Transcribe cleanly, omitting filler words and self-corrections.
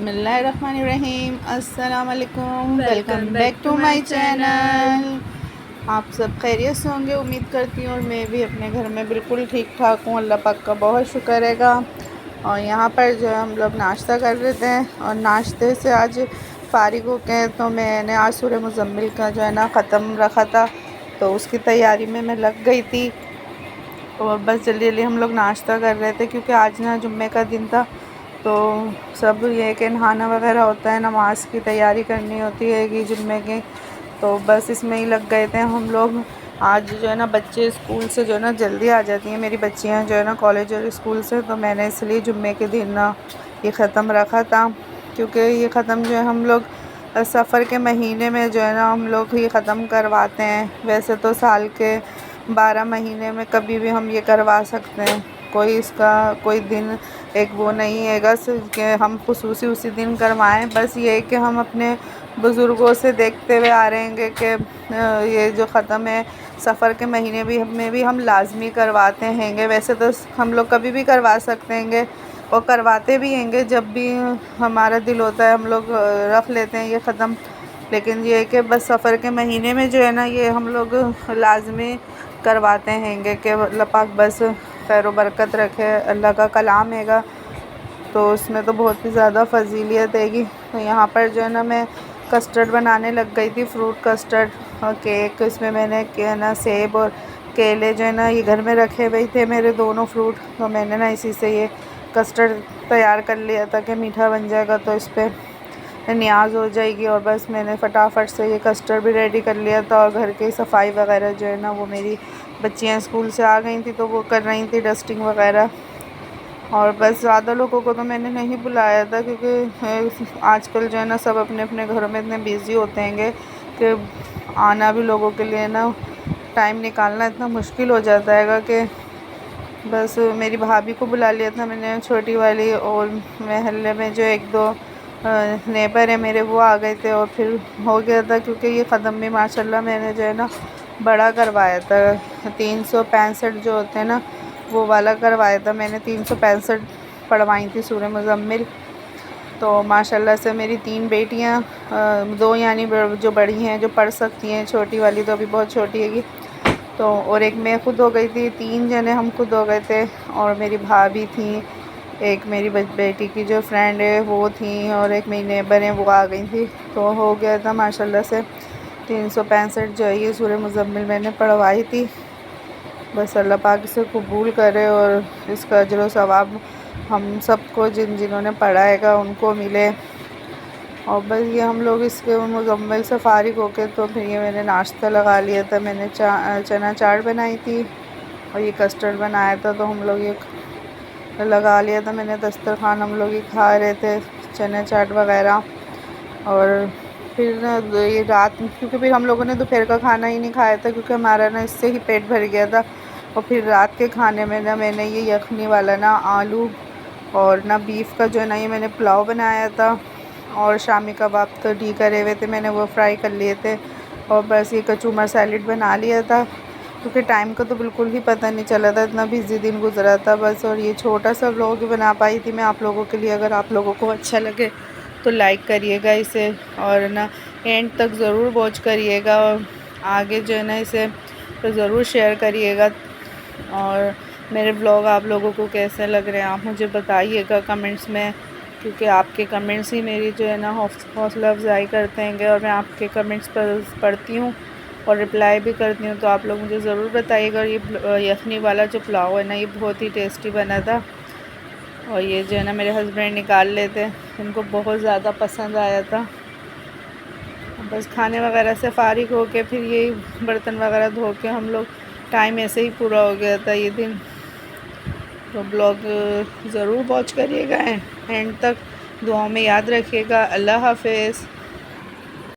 बिस्मिल्लाहिर्रहमानिर्रहीम। अस्सलाम वालेकुम, welcome back to my channel. आप सब खैरियत से होंगे उम्मीद करती हूँ, और मैं भी अपने घर में बिल्कुल ठीक ठाक हूँ। अल्लाह पाक का बहुत शुक्र हैगा। और यहाँ पर जो है हम लोग नाश्ता कर रहे थे, और नाश्ते से आज फ़ारिग हो गए, तो मैंने आज सूरह मुज़म्मिल का जो है ना ख़त्म रखा था, तो उसकी तैयारी में मैं लग गई थी। और बस जल्दी जल्दी हम लोग नाश्ता कर रहे थे, क्योंकि आज ना जुम्मे का दिन था, तो सब ये कि नहाना वगैरह होता है, नमाज़ की तैयारी करनी होती है कि जुम्मे की, तो बस इसमें ही लग गए थे हम लोग। आज जो है ना बच्चे स्कूल से जो है ना जल्दी आ जाती हैं मेरी बच्चियां जो है ना कॉलेज और स्कूल से, तो मैंने इसलिए जुम्मे के दिन ना ये ख़त्म रखा था, क्योंकि ये ख़त्म जो है हम लोग सफ़र के महीने में जो है ना हम लोग ये ख़त्म करवाते हैं। वैसे तो साल के 12 महीने में कभी भी हम ये करवा सकते हैं, कोई इसका कोई दिन एक वो नहीं है बस कि हम खुसूसी उसी दिन करवाएं। बस ये है कि हम अपने बुज़ुर्गों से देखते हुए आ रहे हैं कि ये जो ख़त्म है सफ़र के महीने भी में भी हम लाजमी करवाते हैंगे। वैसे तो हम लोग कभी भी करवा सकते हैंगे और करवाते भी हैंगे, जब भी हमारा दिल होता है हम लोग रख लेते हैं ये ख़त्म। लेकिन ये है कि बस सफ़र के महीने में जो है ना ये हम लोग लाजमी करवाते हैंगे कि अल्लाह पाक बस खैर बरकत रखे। अल्लाह का कलाम हैगा, तो उसमें तो बहुत ही ज़्यादा फ़जीलियत हैगी। तो यहाँ पर जो है ना मैं कस्टर्ड बनाने लग गई थी, फ्रूट कस्टर्ड और केक। इसमें मैंने क्या ना सेब और केले जो है ना ये घर में रखे हुए थे मेरे दोनों फ्रूट, तो मैंने ना इसी से ये कस्टर्ड तैयार कर लिया था कि मीठा बन जाएगा तो इस पर नियाज़ हो जाएगी। और बस मैंने फटाफट से ये कस्टर्ड भी रेडी कर लिया था, और घर की सफाई वगैरह जो है ना वो मेरी बच्चियां स्कूल से आ गई थी तो वो कर रही थी डस्टिंग वगैरह। और बस ज़्यादा लोगों को तो मैंने नहीं बुलाया था, क्योंकि आजकल जो है ना सब अपने अपने घरों में इतने बिज़ी होते हैं कि आना भी लोगों के लिए ना टाइम निकालना इतना मुश्किल हो जाता है कि बस मेरी भाभी को बुला लिया था मैंने छोटी वाली, और महल्ले में जो एक दो नेबर है मेरे वो आ गए थे, और फिर हो गया था। क्योंकि ये ख़त्म भी माशाल्लाह मैंने जो है ना बड़ा करवाया था, 365 जो होते हैं ना वो वाला करवाया था मैंने। 365 पढ़वाई थी सूरह मुज़म्मिल। तो माशाल्लाह से मेरी 3 बेटियां, 2 यानी जो बड़ी हैं जो पढ़ सकती हैं, छोटी वाली तो अभी बहुत छोटी हैगी, तो और एक मैं खुद हो गई थी, 3 जने हम खुद हो गए थे। और मेरी भाभी थी, एक मेरी बेटी की जो फ्रेंड है वो थी, और एक मेरी नेबर है वो आ गई थी। तो हो गया था माशाल्लाह से 365 जो है ये सूरह मुज़म्मिल मैंने पढ़वाई थी। बस अल्लाह पाक इसे कबूल करे और इसका अजर व सवाब हम सबको जिन्होंने पढ़ाएगा उनको मिले। और बस ये हम लोग इसके मुकम्मल से फ़ारिग होके, तो फिर ये मैंने नाश्ता लगा लिया था। मैंने चना चाट बनाई थी और ये कस्टर्ड बनाया था, तो हम लोग ये लगा लिया था मैंने दस्तरखान। हम लोग ये खा रहे थे चना चाट वगैरह। और फिर ना ये रात, क्योंकि फिर हम लोगों ने दोपहर का खाना ही नहीं खाया था, क्योंकि हमारा ना इससे ही पेट भर गया था। और फिर रात के खाने में ना मैंने ये यखनी वाला ना आलू और ना बीफ का जो है ना ये मैंने पुलाव बनाया था, और शामी कबाब तो डी करे हुए थे मैंने, वो फ्राई कर लिए थे। और बस ये कचूमर सैलेड बना लिया था, क्योंकि टाइम का तो बिल्कुल ही पता नहीं चला था, इतना बिज़ी दिन गुजरा था बस। और ये छोटा सा व्लॉग ही बना पाई थी मैं आप लोगों के लिए। अगर आप लोगों को अच्छा लगे तो लाइक करिएगा इसे, और ना एंड तक ज़रूर वॉच करिएगा, और आगे जो है ना इसे तो ज़रूर शेयर करिएगा। और मेरे व्लॉग आप लोगों को कैसे लग रहे हैं आप मुझे बताइएगा कमेंट्स में, क्योंकि आपके कमेंट्स ही मेरी जो है ना हौसला अफजाई करते हैं, और मैं आपके कमेंट्स पर पढ़ती हूँ और रिप्लाई भी करती हूँ। तो आप लोग मुझे ज़रूर बताइएगा। ये यखनी वाला जो पुलाव है ना ये बहुत ही टेस्टी बना था, और ये जो है ना मेरे हस्बैंड निकाल लेते, उनको बहुत ज़्यादा पसंद आया था। बस खाने वगैरह से फ़ारिग हो के फिर यही बर्तन वगैरह धो के हम लोग टाइम ऐसे ही पूरा हो गया था ये दिन। तो ब्लॉग ज़रूर वॉच करिएगा एंड तक, दुआओं में याद रखिएगा। अल्लाह हाफ़िज़।